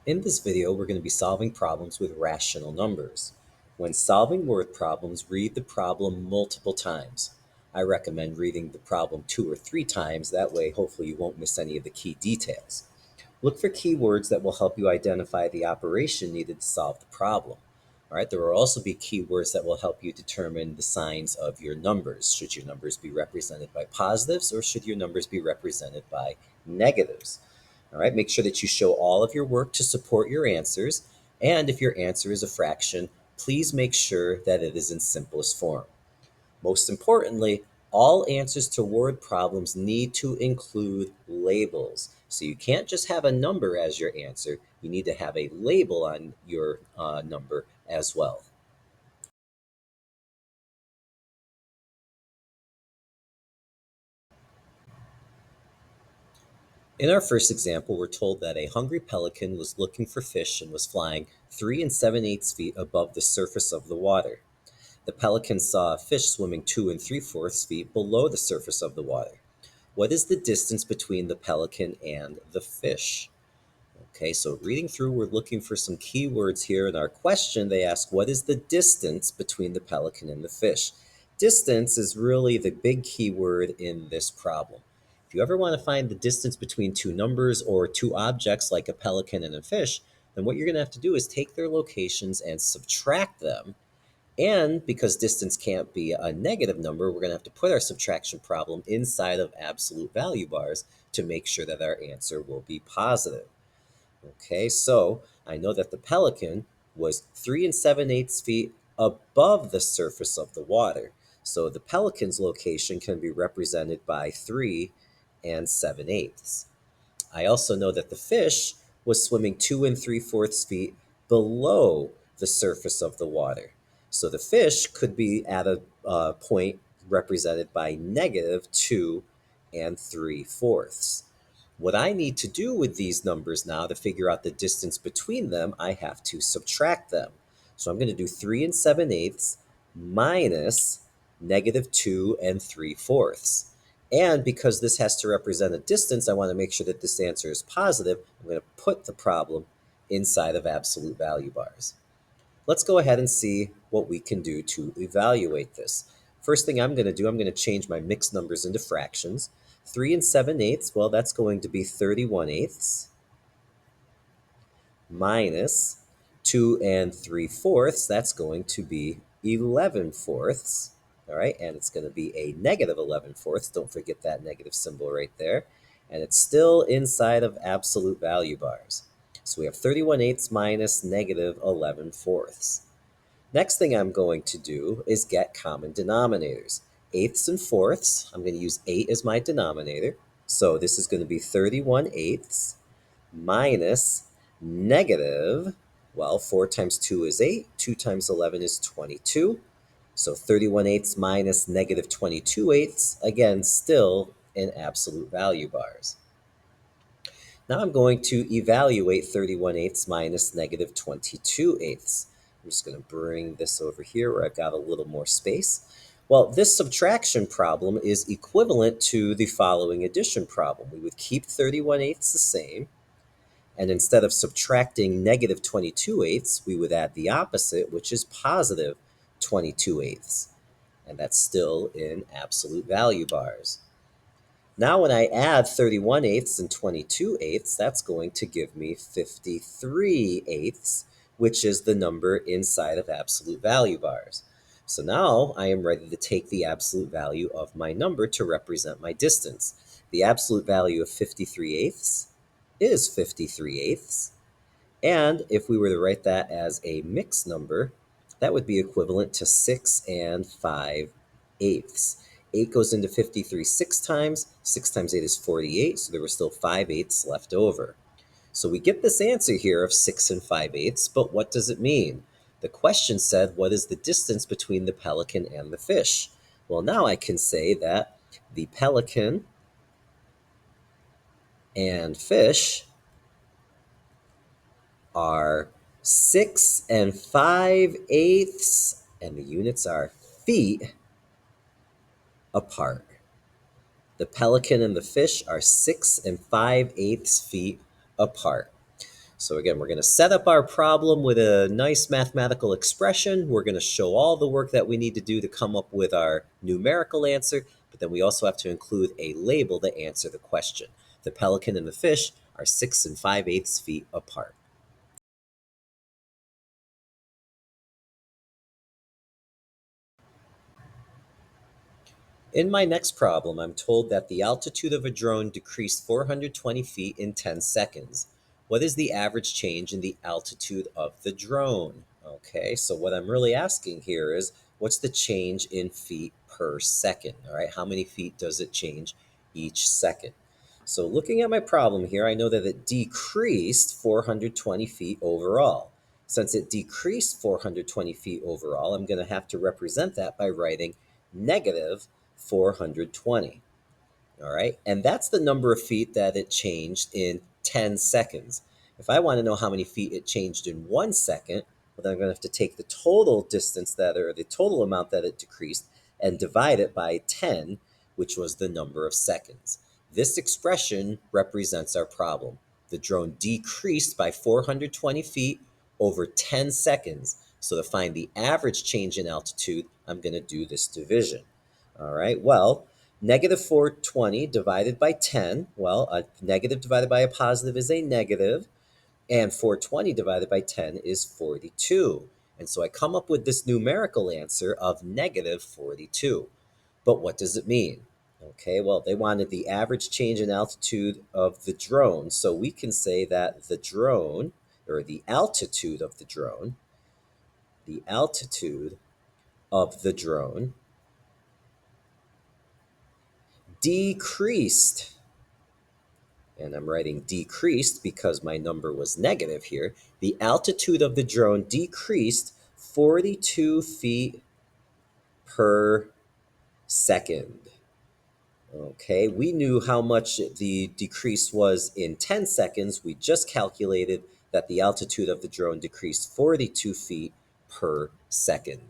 In this video, we're going to be solving problems with rational numbers. When solving word problems, read the problem multiple times. I recommend reading the problem 2 or 3 times. That way, hopefully, you won't miss any of the key details. Look for keywords that will help you identify the operation needed to solve the problem. All right, there will also be keywords that will help you determine the signs of your numbers. Should your numbers be represented by positives or should your numbers be represented by negatives? All right, make sure that you show all of your work to support your answers. And if your answer is a fraction, please make sure that it is in simplest form. Most importantly, all answers to word problems need to include labels. So you can't just have a number as your answer, you need to have a label on your number as well. In our first example, we're told that a hungry pelican was looking for fish and was flying 3 and 7/8 feet above the surface of the water. The pelican saw a fish swimming 2 and 3/4 feet below the surface of the water. What is the distance between the pelican and the fish? Okay, so reading through, we're looking for some keywords here. In our question, they ask, what is the distance between the pelican and the fish? Distance is really the big keyword in this problem. If you ever want to find the distance between two numbers or two objects like a pelican and a fish, then what you're going to have to do is take their locations and subtract them. And because distance can't be a negative number, we're going to have to put our subtraction problem inside of absolute value bars to make sure that our answer will be positive. Okay, so I know that the pelican was 3 and 7/8 feet above the surface of the water. So the pelican's location can be represented by 3 and 7/8. I also know that the fish was swimming 2 and 3/4 feet below the surface of the water. So the fish could be at a point represented by -2 and 3/4. What I need to do with these numbers now to figure out the distance between them, I have to subtract them. So I'm going to do 3 and 7/8 minus -2 and 3/4. And because this has to represent a distance, I want to make sure that this answer is positive. I'm going to put the problem inside of absolute value bars. Let's go ahead and see what we can do to evaluate this. First thing I'm going to do, I'm going to change my mixed numbers into fractions. 3 and 7/8, well, that's going to be 31/8 minus 2 and 3/4, that's going to be 11/4. All right, and it's going to be a -11/4. Don't forget that negative symbol right there. And it's still inside of absolute value bars. So we have 31/8 minus -11/4. Next thing I'm going to do is get common denominators. Eighths and fourths, I'm going to use 8 as my denominator. So this is going to be 31/8 minus negative, well, 4 times 2 is 8, 2 times 11 is 22. So 31/8 minus -22/8, again, still in absolute value bars. Now I'm going to evaluate 31/8 minus -22/8. I'm just going to bring this over here where I've got a little more space. Well, this subtraction problem is equivalent to the following addition problem. We would keep 31/8 the same, and instead of subtracting -22/8, we would add the opposite, which is +22/8. And that's still in absolute value bars. Now when I add 31/8 and 22/8, that's going to give me 53/8, which is the number inside of absolute value bars. So now I am ready to take the absolute value of my number to represent my distance. The absolute value of 53/8 is 53/8. And if we were to write that as a mixed number, that would be equivalent to 6 and 5/8. 8 goes into 53 6 times. 6 times 8 is 48, so there were still 5/8 left over. So we get this answer here of 6 and 5/8, but what does it mean? The question said, what is the distance between the pelican and the fish? Well, now I can say that the pelican and fish are 6 and 5/8, and the units are feet apart. The pelican and the fish are 6 and 5/8 feet apart. So again, we're going to set up our problem with a nice mathematical expression. We're going to show all the work that we need to do to come up with our numerical answer, but then we also have to include a label to answer the question. The pelican and the fish are 6 5/8 feet apart. In my next problem, I'm told that the altitude of a drone decreased 420 feet in 10 seconds. What is the average change in the altitude of the drone? Okay, so what I'm really asking here is what's the change in feet per second? All right, how many feet does it change each second? So looking at my problem here, I know that it decreased 420 feet overall. Since it decreased 420 feet overall, I'm going to have to represent that by writing negative 420. All right. And that's the number of feet that it changed in 10 seconds. If I want to know how many feet it changed in 1 second, well, then I'm going to have to take the total distance that, or the total amount that it decreased, and divide it by 10, which was the number of seconds. This expression represents our problem. The drone decreased by 420 feet over 10 seconds. So to find the average change in altitude, I'm going to do this division. All right. Well, negative 420 divided by 10, well, a negative divided by a positive is a negative, and 420 divided by 10 is 42. And so I come up with this numerical answer of negative 42. But what does it mean? Okay, well, they wanted the average change in altitude of the drone. So we can say that the drone, or the altitude of the altitude of the drone decreased, and I'm writing decreased because my number was negative here. The altitude of the drone decreased 42 feet per second. Okay, we knew how much the decrease was in 10 seconds. We just calculated that the altitude of the drone decreased 42 feet per second.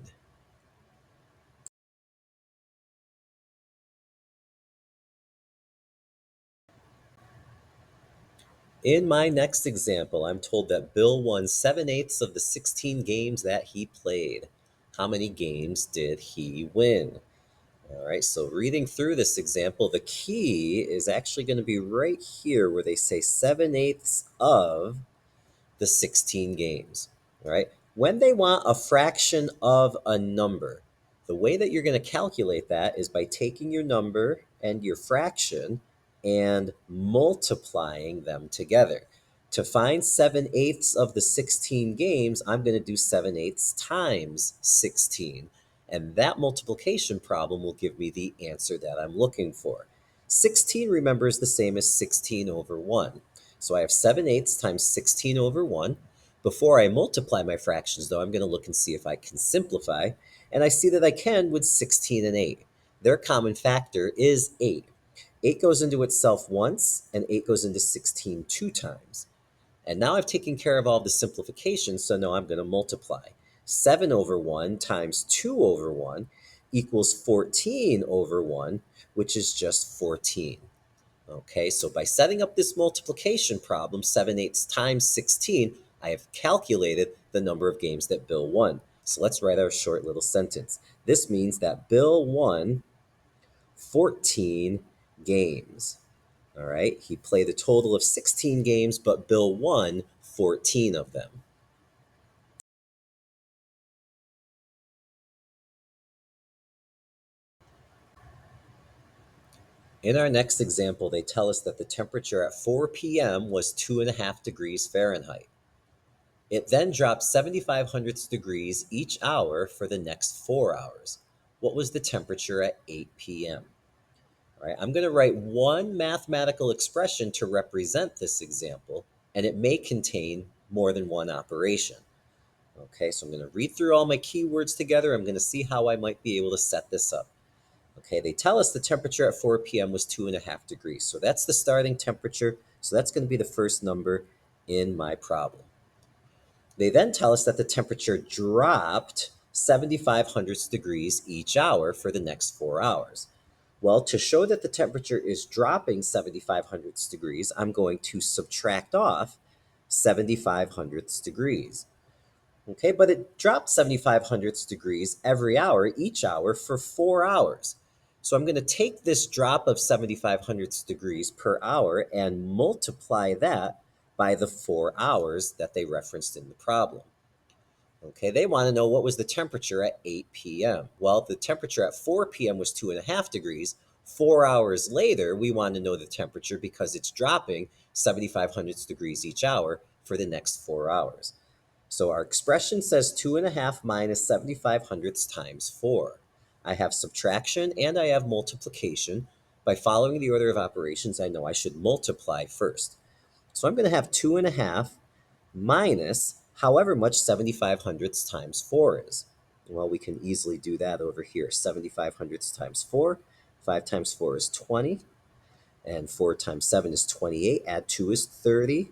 In my next example, I'm told that Bill won 7/8 of the 16 games that he played. How many games did he win? All right, so reading through this example, the key is actually going to be right here where they say 7/8 of the 16 games. All right, when they want a fraction of a number, the way that you're going to calculate that is by taking your number and your fraction and multiplying them together. To find 7/8 of the 16 games, I'm going to do 7/8 times 16. And that multiplication problem will give me the answer that I'm looking for. 16, remember, is the same as 16 over 1. So I have 7/8 times 16 over 1. Before I multiply my fractions, though, I'm going to look and see if I can simplify. And I see that I can with 16 and 8. Their common factor is 8. 8 goes into itself once, and 8 goes into 16 two times. And now I've taken care of all the simplifications, so now I'm going to multiply. 7 over 1 times 2 over 1 equals 14 over 1, which is just 14. Okay, so by setting up this multiplication problem, 7/8 times 16, I have calculated the number of games that Bill won. So let's write our short little sentence. This means that Bill won 14 games. All right, he played a total of 16 games, but Bill won 14 of them. In our next example, they tell us that the temperature at 4 p.m. was 2.5 degrees Fahrenheit. It then dropped 75 hundredths degrees each hour for the next 4 hours. What was the temperature at 8 p.m.? All right, I'm going to write one mathematical expression to represent this example, and it may contain more than one operation. Okay, so I'm going to read through all my keywords together. I'm going to see how I might be able to set this up. Okay, they tell us the temperature at 4 p.m. was 2.5 degrees. So that's the starting temperature. So that's going to be the first number in my problem. They then tell us that the temperature dropped 75 hundredths degrees each hour for the next 4 hours. Well, to show that the temperature is dropping 75 hundredths degrees, I'm going to subtract off 75 hundredths degrees. Okay, but it drops 75 hundredths degrees every hour, each hour, for 4 hours. So I'm going to take this drop of 75 hundredths degrees per hour and multiply that by the 4 hours that they referenced in the problem. Okay, they want to know what was the temperature at 8 p.m. Well, the temperature at 4 p.m. was 2.5 degrees. 4 hours later, we want to know the temperature because it's dropping 75 hundredths degrees each hour for the next 4 hours. So our expression says 2.5 minus 75 hundredths times 4. I have subtraction and I have multiplication. By following the order of operations, I know I should multiply first. So I'm going to have 2.5 minus however much 75 hundredths times 4 is. Well, we can easily do that over here. 75 hundredths times 4. 5 times 4 is 20. And 4 times 7 is 28. Add 2 is 30.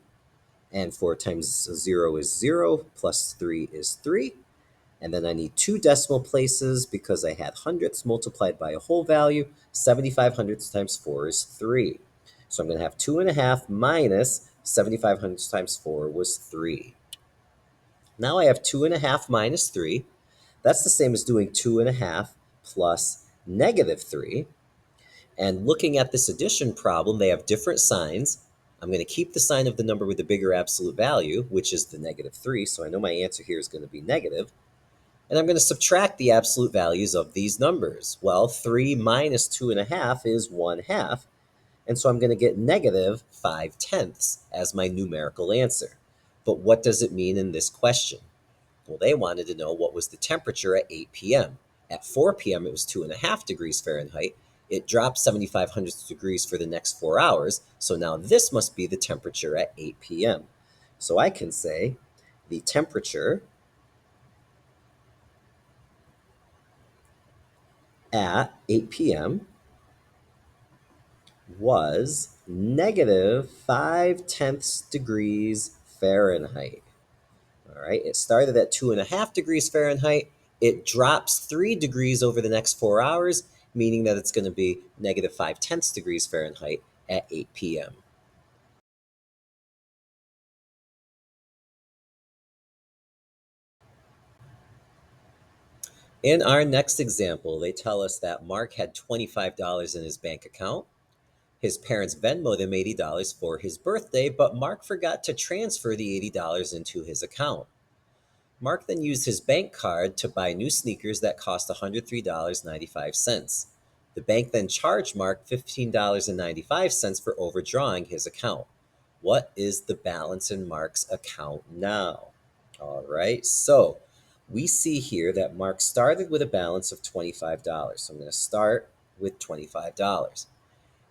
And 4 times 0 is 0. Plus 3 is 3. And then I need 2 decimal places because I had hundredths multiplied by a whole value. 75 hundredths times 4 is 3. So I'm going to have 2.5 minus 75 hundredths times 4 was 3. Now I have 2.5 minus 3. That's the same as doing 2.5 plus negative 3. And looking at this addition problem, they have different signs. I'm going to keep the sign of the number with the bigger absolute value, which is the negative 3. So I know my answer here is going to be negative. And I'm going to subtract the absolute values of these numbers. Well, 3 minus 2.5 is 1/2. And so I'm going to get negative 5/10 as my numerical answer. But what does it mean in this question? Well, they wanted to know what was the temperature at 8 p.m. At 4 p.m., it was 2.5 degrees Fahrenheit. It dropped 75 hundredths degrees for the next 4 hours. So now this must be the temperature at 8 p.m. So I can say the temperature at 8 p.m. was negative 5/10 degrees Fahrenheit. All right, it started at 2.5 degrees Fahrenheit. It drops 3 degrees over the next 4 hours, meaning that it's going to be negative 5/10 degrees Fahrenheit at 8 p.m. In our next example, they tell us that Mark had $25 in his bank account. His parents Venmoed him $80 for his birthday, but Mark forgot to transfer the $80 into his account. Mark then used his bank card to buy new sneakers that cost $103.95. The bank then charged Mark $15.95 for overdrawing his account. What is the balance in Mark's account now? All right, so we see here that Mark started with a balance of $25. So I'm going to start with $25.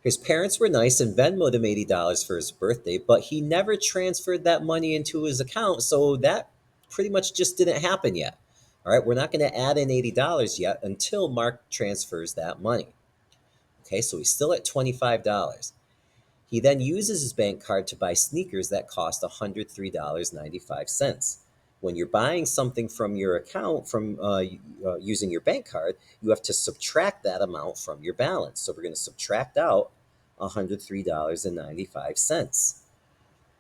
His parents were nice and Venmoed him $80 for his birthday, but he never transferred that money into his account, so that pretty much just didn't happen yet. All right, we're not going to add in $80 yet until Mark transfers that money. Okay, so he's still at $25. He then uses his bank card to buy sneakers that cost $103.95. When you're buying something from your account from using your bank card, you have to subtract that amount from your balance. So we're going to subtract out $103.95.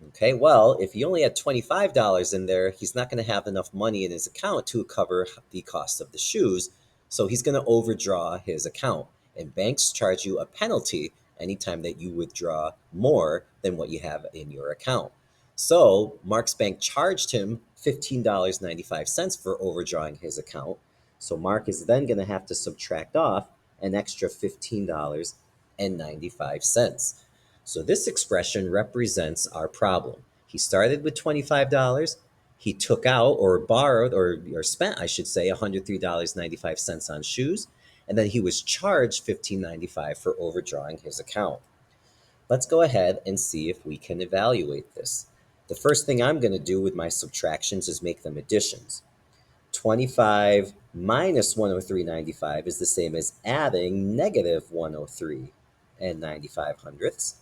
Okay, well, if he only had $25 in there, he's not going to have enough money in his account to cover the cost of the shoes. So he's going to overdraw his account. And banks charge you a penalty anytime that you withdraw more than what you have in your account. So Mark's bank charged him $15.95 for overdrawing his account. So Mark is then going to have to subtract off an extra $15.95. So this expression represents our problem. He started with $25. He took out or borrowed or spent, I should say, $103.95 on shoes. And then he was charged $15.95 for overdrawing his account. Let's go ahead and see if we can evaluate this. The first thing I'm going to do with my subtractions is make them additions. 25 minus 103.95 is the same as adding negative 103 and 95 hundredths.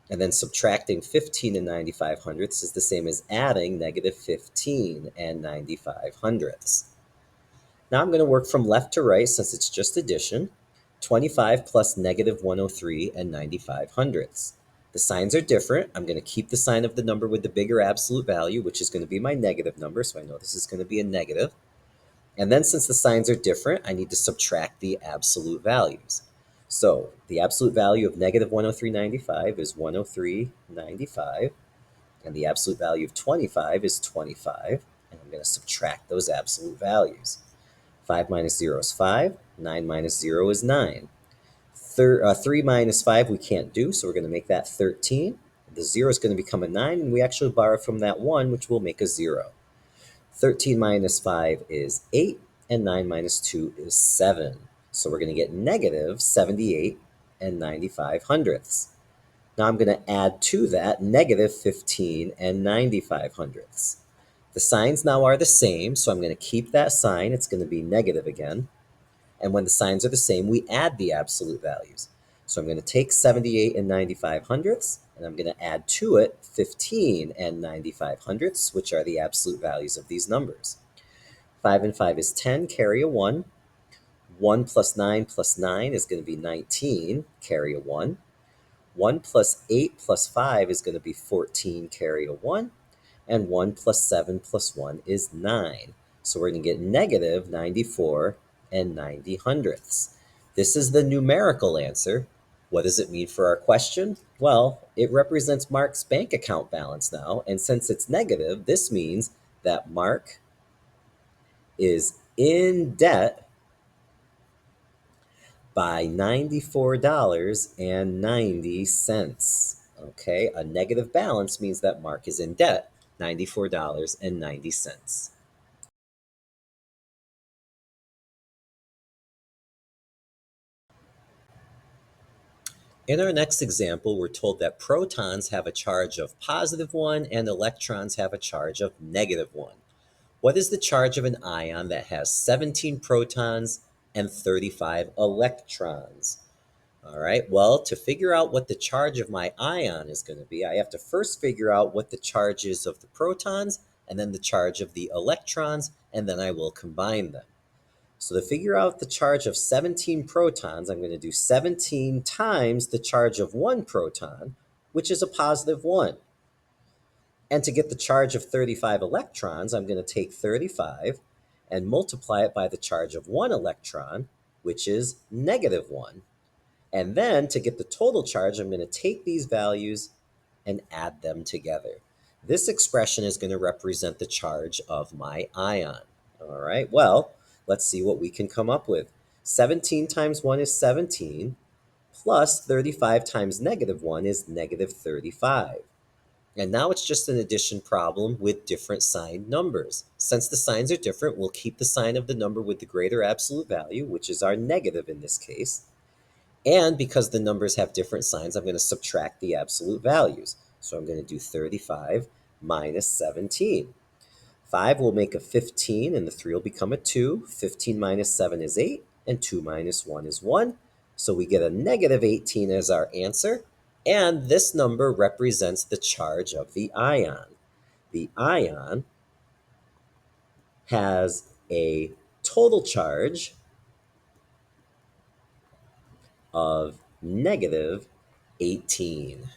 And then subtracting 15 and 95 hundredths is the same as adding negative 15 and 95 hundredths. Now I'm going to work from left to right since it's just addition. 25 plus negative 103 and 95 hundredths. The signs are different. I'm going to keep the sign of the number with the bigger absolute value, which is going to be my negative number. So I know this is going to be a negative. And then since the signs are different, I need to subtract the absolute values. So the absolute value of negative 103.95 is 103.95. And the absolute value of 25 is 25. And I'm going to subtract those absolute values. 5 minus 0 is 5. 9 minus 0 is 9. 3 minus 5 we can't do, so we're going to make that 13. The 0 is going to become a 9, and we actually borrow from that 1, which will make a 0. 13 minus 5 is 8, and 9 minus 2 is 7. So we're going to get negative 78 and 95 hundredths. Now I'm going to add to that negative 15 and 95 hundredths. The signs now are the same, so I'm going to keep that sign. It's going to be negative again. And when the signs are the same, we add the absolute values. So I'm going to take 78 and 95 hundredths, and I'm going to add to it 15 and 95 hundredths, which are the absolute values of these numbers. 5 and 5 is 10, carry a 1. 1 plus 9 plus 9 is going to be 19, carry a 1. 1 plus 8 plus 5 is going to be 14, carry a 1. And 1 plus 7 plus 1 is 9. So we're going to get negative 94 and 90 hundredths. This is the numerical answer. What does it mean for our question? Well, it represents Mark's bank account balance now. And since it's negative, this means that Mark is in debt by $94.90. Okay, a negative balance means that Mark is in debt, $94.90. In our next example, we're told that protons have a charge of positive 1 and electrons have a charge of negative 1. What is the charge of an ion that has 17 protons and 35 electrons? All right, well, to figure out what the charge of my ion is going to be, I have to first figure out what the charge is of the protons and then the charge of the electrons, and then I will combine them. So to figure out the charge of 17 protons, I'm going to do 17 times the charge of one proton, which is a positive 1. And to get the charge of 35 electrons, I'm going to take 35 and multiply it by the charge of one electron, which is negative 1. And then to get the total charge, I'm going to take these values and add them together. This expression is going to represent the charge of my ion. All right, well, let's see what we can come up with. 17 times 1 is 17, plus 35 times negative 1 is negative 35. And now it's just an addition problem with different signed numbers. Since the signs are different, we'll keep the sign of the number with the greater absolute value, which is our negative in this case. And because the numbers have different signs, I'm going to subtract the absolute values. So I'm going to do 35 minus 17. 5 will make a 15, and the 3 will become a 2. 15 minus 7 is 8, and 2 minus 1 is 1. So we get a negative 18 as our answer, and this number represents the charge of the ion. The ion has a total charge of negative 18.